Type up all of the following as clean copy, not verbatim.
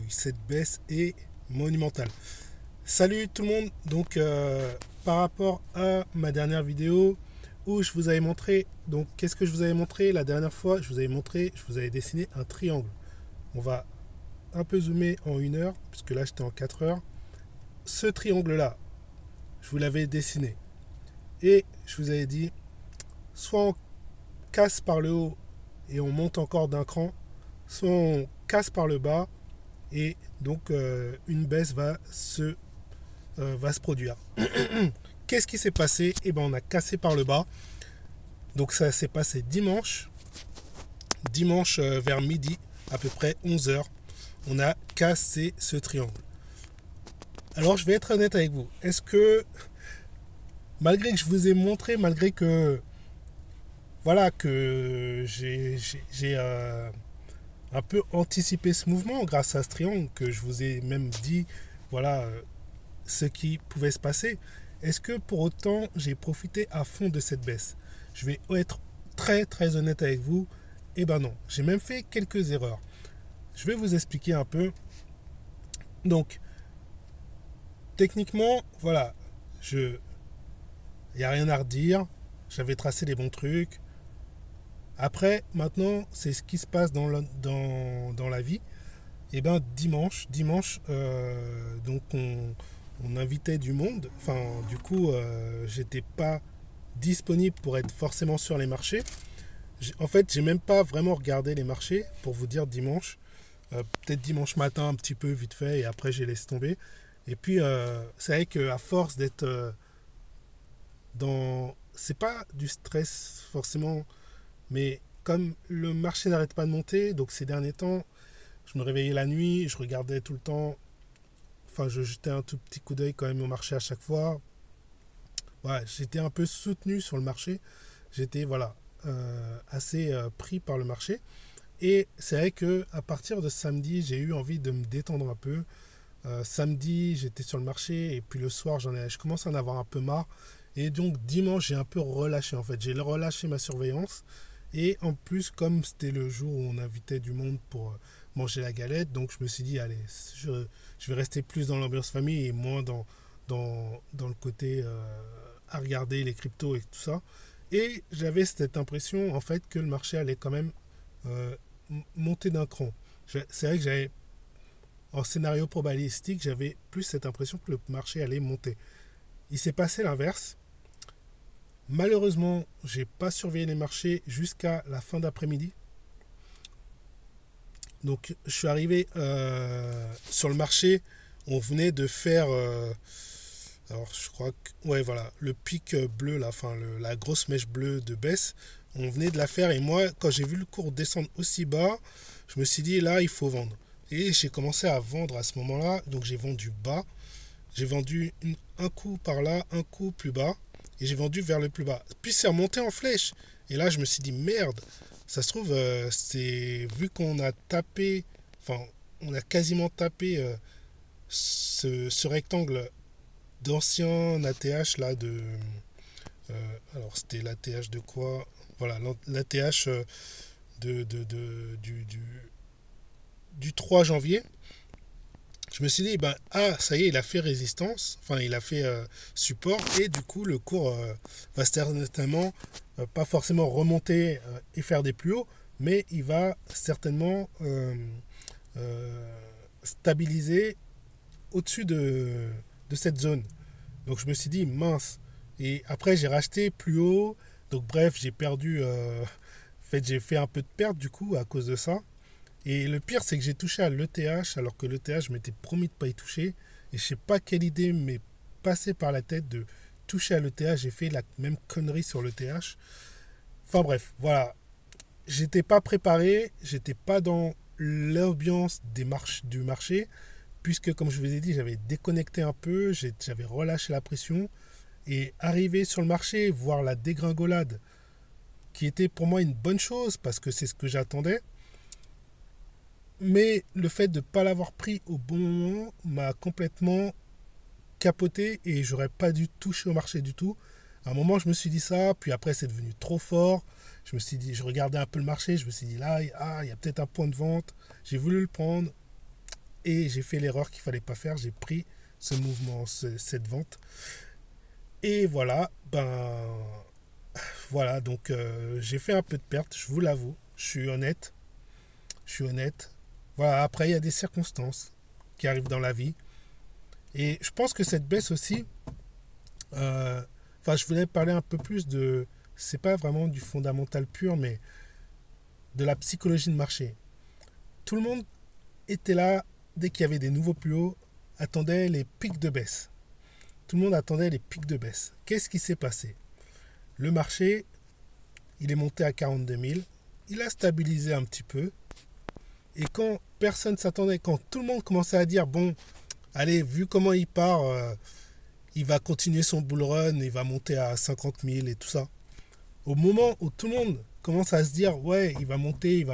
Cette baisse est monumentale. Salut tout le monde. Donc, par rapport à ma dernière vidéo où je vous avais montré, donc qu'est-ce que je vous avais montré la dernière fois? Je vous avais dessiné un triangle. On va un peu zoomer en 1 heure, puisque là j'étais en 4 heures. Ce triangle-là, je vous l'avais dessiné. Et je vous avais dit, soit on casse par le haut et on monte encore d'un cran, soit on casse par le bas et donc une baisse va se produire. Qu'est-ce qui s'est passé? Eh ben, on a cassé par le bas. Donc ça s'est passé dimanche vers midi, à peu près 11 heures. On a cassé ce triangle. Alors je vais être honnête avec vous. Est-ce que, malgré que je vous ai montré, malgré que voilà que j'ai un peu anticipé ce mouvement grâce à ce triangle, que je vous ai même dit voilà ce qui pouvait se passer, est-ce que pour autant j'ai profité à fond de cette baisse? Je vais être très très honnête avec vous. Eh ben non, j'ai même fait quelques erreurs. Je vais vous expliquer un peu. Donc techniquement, voilà, il n'y a rien à redire. J'avais tracé les bons trucs. Après, maintenant, c'est ce qui se passe dans la vie. Et ben dimanche, donc on invitait du monde. Enfin, du coup, j'étais pas disponible pour être forcément sur les marchés. En fait, j'ai même pas vraiment regardé les marchés pour vous dire dimanche. Peut-être dimanche matin un petit peu vite fait et après j'ai laissé tomber. Et puis c'est vrai qu'à force d'être c'est pas du stress forcément, mais comme le marché n'arrête pas de monter, donc ces derniers temps, je me réveillais la nuit, je regardais tout le temps. Enfin, je jetais un tout petit coup d'œil quand même au marché à chaque fois. Ouais, j'étais un peu soutenu sur le marché. J'étais voilà assez pris par le marché. Et c'est vrai que à partir de samedi, j'ai eu envie de me détendre un peu. Samedi, j'étais sur le marché et puis le soir, je commence à en avoir un peu marre. Et donc dimanche, j'ai un peu relâché en fait. J'ai relâché ma surveillance. Et en plus, comme c'était le jour où on invitait du monde pour manger la galette, donc je me suis dit, allez, je vais rester plus dans l'ambiance famille et moins dans le côté à regarder les cryptos et tout ça. Et j'avais cette impression en fait que le marché allait quand même euh, monter d'un cran. C'est vrai que j'avais, en scénario probabilistique, j'avais plus cette impression que le marché allait monter. Il s'est passé l'inverse. Malheureusement, j'ai pas surveillé les marchés jusqu'à la fin d'après-midi. Donc, je suis arrivé sur le marché. On venait de faire, alors je crois que, ouais, voilà, le pic bleu, là, enfin, la grosse mèche bleue de baisse. On venait de la faire et moi, quand j'ai vu le cours descendre aussi bas, je me suis dit là, il faut vendre. Et j'ai commencé à vendre à ce moment-là. Donc, j'ai vendu bas. J'ai vendu un coup par là, un coup plus bas. Et j'ai vendu vers le plus bas. Puis c'est remonté en flèche. Et là, je me suis dit, merde, ça se trouve, c'est vu qu'on a tapé, enfin, on a quasiment tapé ce rectangle d'ancien ATH là alors c'était l'ATH de quoi? Voilà, l'ATH du 3 janvier. Je me suis dit, ben, ah, ça y est, il a fait résistance, enfin, il a fait support, et du coup, le cours va certainement pas forcément remonter et faire des plus hauts, mais il va certainement euh, stabiliser au-dessus de cette zone. Donc, je me suis dit, mince. Et après, j'ai racheté plus haut, donc bref, j'ai perdu, en fait, j'ai fait un peu de perte du coup à cause de ça. Et le pire, c'est que j'ai touché à l'ETH, alors que l'ETH, je m'étais promis de ne pas y toucher. Et je sais pas quelle idée m'est passée par la tête de toucher à l'ETH. J'ai fait la même connerie sur l'ETH. Enfin bref, voilà. J'étais pas préparé, j'étais pas dans l'ambiance du marché, puisque comme je vous ai dit, j'avais déconnecté un peu, j'avais relâché la pression. Et arriver sur le marché, voir la dégringolade, qui était pour moi une bonne chose, parce que c'est ce que j'attendais. Mais le fait de ne pas l'avoir pris au bon moment m'a complètement capoté et j'aurais pas dû toucher au marché du tout. À un moment, je me suis dit ça, puis après, c'est devenu trop fort. Je me suis dit, je regardais un peu le marché, je me suis dit là, ah, il y a peut-être un point de vente. J'ai voulu le prendre et j'ai fait l'erreur qu'il fallait pas faire. J'ai pris ce mouvement, cette vente. Et voilà, voilà, donc j'ai fait un peu de perte, je vous l'avoue. Je suis honnête. Je suis honnête. Voilà, après, il y a des circonstances qui arrivent dans la vie. Et je pense que cette baisse aussi, je voulais parler un peu plus de, c'est pas vraiment du fondamental pur, mais de la psychologie de marché. Tout le monde était là, dès qu'il y avait des nouveaux plus hauts, attendait les pics de baisse. Tout le monde attendait les pics de baisse. Qu'est-ce qui s'est passé? Le marché, il est monté à 42 000, il a stabilisé un petit peu, et quand personne s'attendait, quand tout le monde commençait à dire, bon, allez, vu comment il part, il va continuer son bull run, il va monter à 50 000 et tout ça. Au moment où tout le monde commence à se dire, ouais, il va monter,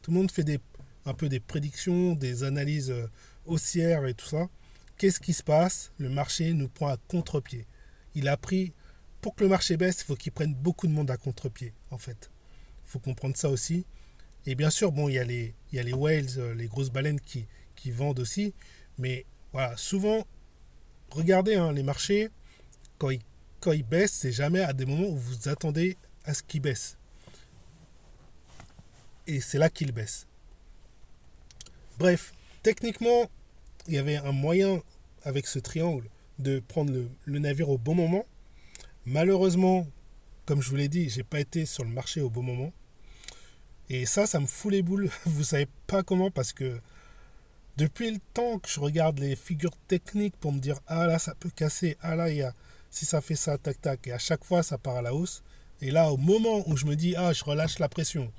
tout le monde fait un peu des prédictions, des analyses haussières et tout ça. Qu'est-ce qui se passe? Le marché nous prend à contre-pied. Il a pris, pour que le marché baisse, il faut qu'il prenne beaucoup de monde à contre-pied, en fait. Il faut comprendre ça aussi. Et bien sûr, bon, il y a les whales, les grosses baleines qui vendent aussi. Mais voilà, souvent, regardez hein, les marchés, quand ils baissent, c'est jamais à des moments où vous attendez à ce qu'ils baissent. Et c'est là qu'ils baissent. Bref, techniquement, il y avait un moyen avec ce triangle de prendre le navire au bon moment. Malheureusement, comme je vous l'ai dit, j'ai pas été sur le marché au bon moment. Et ça me fout les boules. Vous savez pas comment, parce que depuis le temps que je regarde les figures techniques pour me dire ah là ça peut casser, ah là il y a si ça fait ça tac tac, et à chaque fois ça part à la hausse. Et là au moment où je me dis ah je relâche la pression,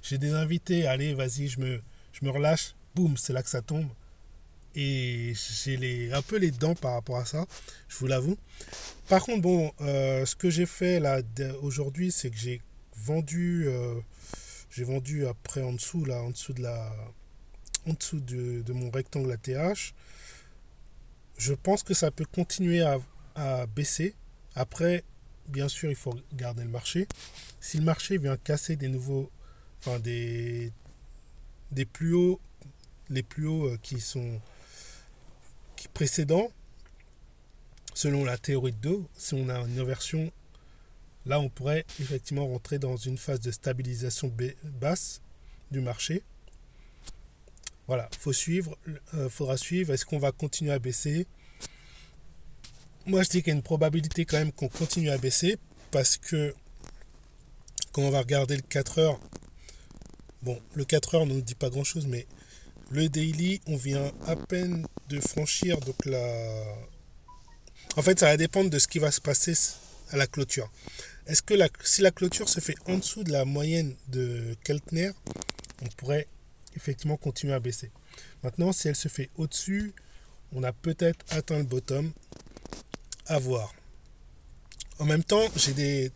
j'ai des invités, allez vas-y je me relâche, boum c'est là que ça tombe. Et j'ai un peu les dents par rapport à ça, je vous l'avoue. Par contre bon ce que j'ai fait là aujourd'hui c'est que j'ai vendu après en dessous là, en dessous de mon rectangle ATH. Je pense que ça peut continuer à baisser. Après, bien sûr, il faut garder le marché. Si le marché vient casser des nouveaux, enfin des plus hauts, les plus hauts qui précédents, selon la théorie de dos, si on a une inversion, là on pourrait effectivement rentrer dans une phase de stabilisation basse du marché. Voilà, faudra suivre. Est-ce qu'on va continuer à baisser? Moi, je dis qu'il y a une probabilité quand même qu'on continue à baisser parce que quand on va regarder le 4 heures, bon, le 4 heures ne nous dit pas grand-chose, mais le daily, on vient à peine de franchir donc En fait, ça va dépendre de ce qui va se passer à la clôture. Est-ce que si la clôture se fait en dessous de la moyenne de Keltner, on pourrait effectivement continuer à baisser. Maintenant, si elle se fait au-dessus, on a peut-être atteint le bottom. À voir. En même temps, j'ai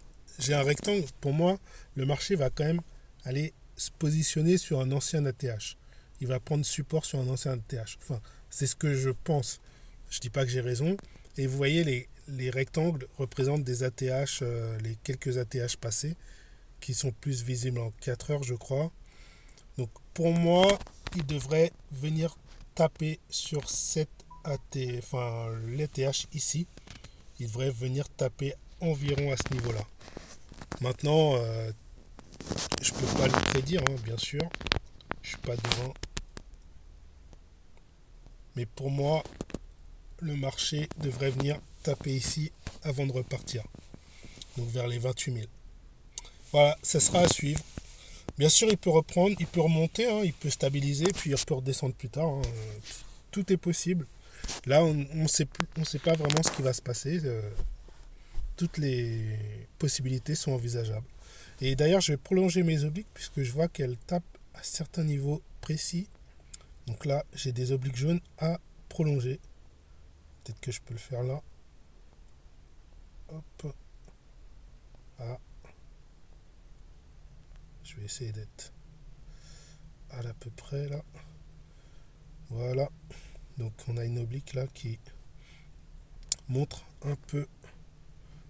un rectangle. Pour moi, le marché va quand même aller se positionner sur un ancien ATH. Il va prendre support sur un ancien ATH. Enfin, c'est ce que je pense. Je ne dis pas que j'ai raison. Et vous voyez, les rectangles représentent des ATH, les quelques ATH passés, qui sont plus visibles en 4 heures, je crois. Donc pour moi, il devrait venir taper sur cette enfin l'ATH ici. Il devrait venir taper environ à ce niveau-là. Maintenant, je ne peux pas le prédire, hein, bien sûr. Je suis pas devin. Mais pour moi, le marché devrait venir taper ici avant de repartir. Donc vers les 28 000. Voilà, ça sera à suivre. Bien sûr, il peut reprendre, il peut remonter, hein, il peut stabiliser, puis il peut redescendre plus tard. Hein. Tout est possible. Là, on ne sait pas vraiment ce qui va se passer. Toutes les possibilités sont envisageables. Et d'ailleurs, je vais prolonger mes obliques puisque je vois qu'elles tapent à certains niveaux précis. Donc là, j'ai des obliques jaunes à prolonger. Peut-être que je peux le faire là. Hop. Ah. Je vais essayer d'être à l'à peu près là. Voilà. Donc on a une oblique là qui montre un peu.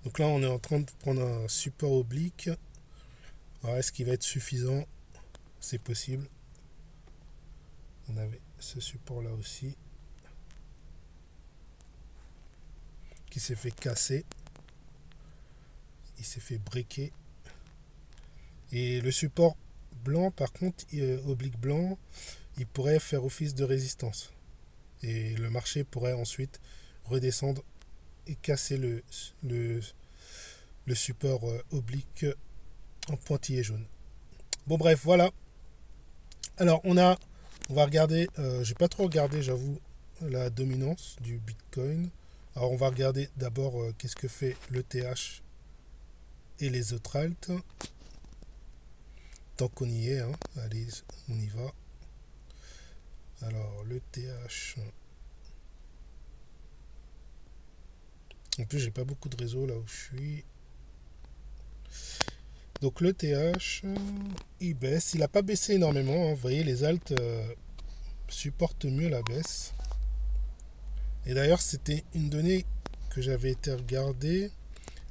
Donc là, on est en train de prendre un support oblique Alors, est-ce qu'il va être suffisant? C'est possible. On avait ce support là aussi qui s'est fait casser. Il s'est fait briquer. Et le support blanc, par contre, oblique blanc, il pourrait faire office de résistance. Et le marché pourrait ensuite redescendre et casser le support oblique en pointillé jaune. Bon bref, voilà. Alors on va regarder, j'ai pas trop regardé, j'avoue, la dominance du Bitcoin. Alors on va regarder d'abord qu'est-ce que fait l'ETH et les autres alts. Tant qu'on y est, hein. Allez, on y va. Alors l'ETH. En plus j'ai pas beaucoup de réseau là où je suis. Donc l'ETH, il baisse. Il n'a pas baissé énormément. Hein. Vous voyez, les alts supportent mieux la baisse. Et d'ailleurs, c'était une donnée que j'avais été regarder.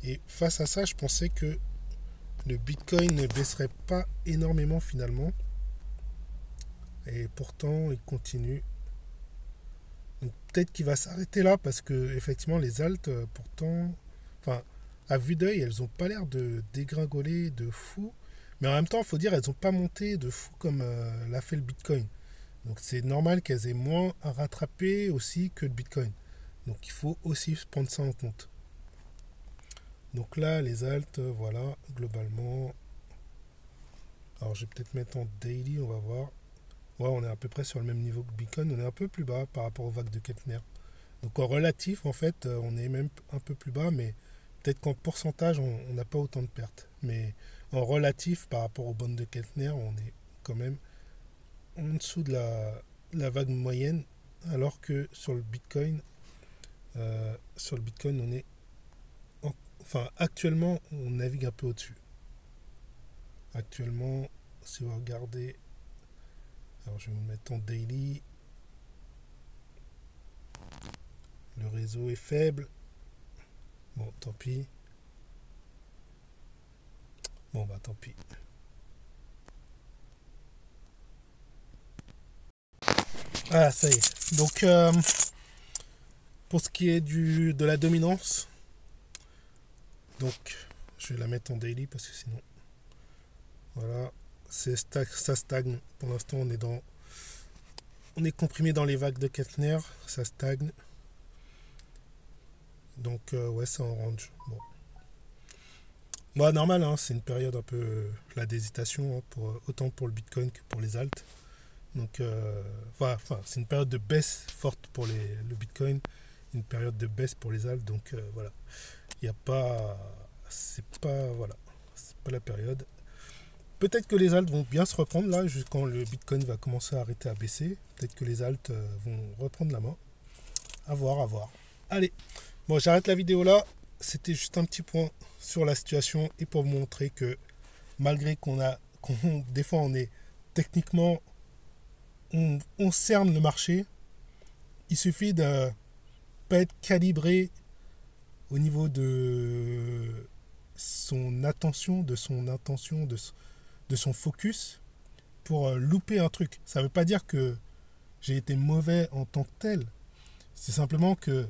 Et face à ça, je pensais que le Bitcoin ne baisserait pas énormément finalement. Et pourtant, il continue. Donc peut-être qu'il va s'arrêter là parce que effectivement, les alts, pourtant, enfin, à vue d'œil, elles n'ont pas l'air de dégringoler de fou. Mais en même temps, il faut dire, elles n'ont pas monté de fou comme l'a fait le Bitcoin. Donc c'est normal qu'elles aient moins à rattraper aussi que le Bitcoin. Donc il faut aussi prendre ça en compte. Donc là, les alts, voilà, globalement. Alors je vais peut-être mettre en daily, on va voir. Ouais, on est à peu près sur le même niveau que Bitcoin. On est un peu plus bas par rapport aux vagues de Keltner. Donc en relatif, en fait, on est même un peu plus bas, mais peut-être qu'en pourcentage, on n'a pas autant de pertes. Mais en relatif, par rapport aux bandes de Keltner, on est quand même en dessous de la vague moyenne, alors que sur le Bitcoin, on est... Enfin, actuellement, on navigue un peu au-dessus. Actuellement, si vous regardez... Alors, je vais me mettre en daily. Le réseau est faible. Bon, tant pis. Bon, bah, tant pis. Ah, ça y est. Donc, pour ce qui est de la dominance, donc, je vais la mettre en daily parce que sinon, voilà, ça stagne. Pour l'instant, on est comprimé dans les vagues de Keltner, ça stagne. Donc, ouais, c'est en range. Bon. Bah, normal, hein, c'est une période un peu là d'hésitation, hein, autant pour le Bitcoin que pour les alts. Donc, voilà, c'est une période de baisse forte pour le Bitcoin, une période de baisse pour les alts. Donc, voilà, il n'y a pas, c'est pas la période. Peut-être que les alts vont bien se reprendre là, quand le Bitcoin va commencer à arrêter à baisser. Peut-être que les alts vont reprendre la main. À voir. Allez, bon, j'arrête la vidéo là. C'était juste un petit point sur la situation et pour vous montrer que malgré des fois on est techniquement, on cerne le marché, il suffit de pas être calibré au niveau de son attention, de son intention, de son focus pour louper un truc. Ça ne veut pas dire que j'ai été mauvais en tant que tel. C'est simplement que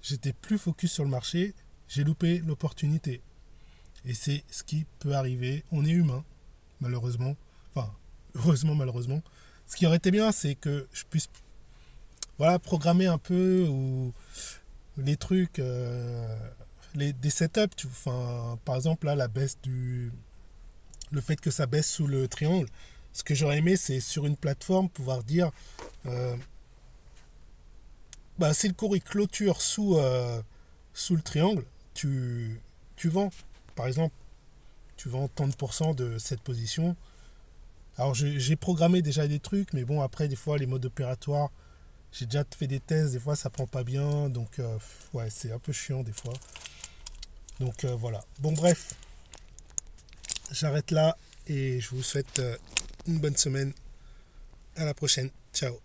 j'étais plus focus sur le marché, j'ai loupé l'opportunité. Et c'est ce qui peut arriver. On est humain, malheureusement. Enfin, heureusement, malheureusement. Ce qui aurait été bien, c'est que je puisse programmer un peu ou les trucs, des setups. Par exemple, là, la baisse le fait que ça baisse sous le triangle. Ce que j'aurais aimé, c'est sur une plateforme pouvoir dire si le cours il clôture sous le triangle, tu vends. Par exemple, tu vends tant de pourcents de cette position. Alors j'ai programmé déjà des trucs, mais bon, après des fois les modes opératoires, j'ai déjà fait des tests, des fois ça prend pas bien, donc ouais, c'est un peu chiant des fois. Donc voilà. Bon bref, j'arrête là et je vous souhaite une bonne semaine. À la prochaine. Ciao.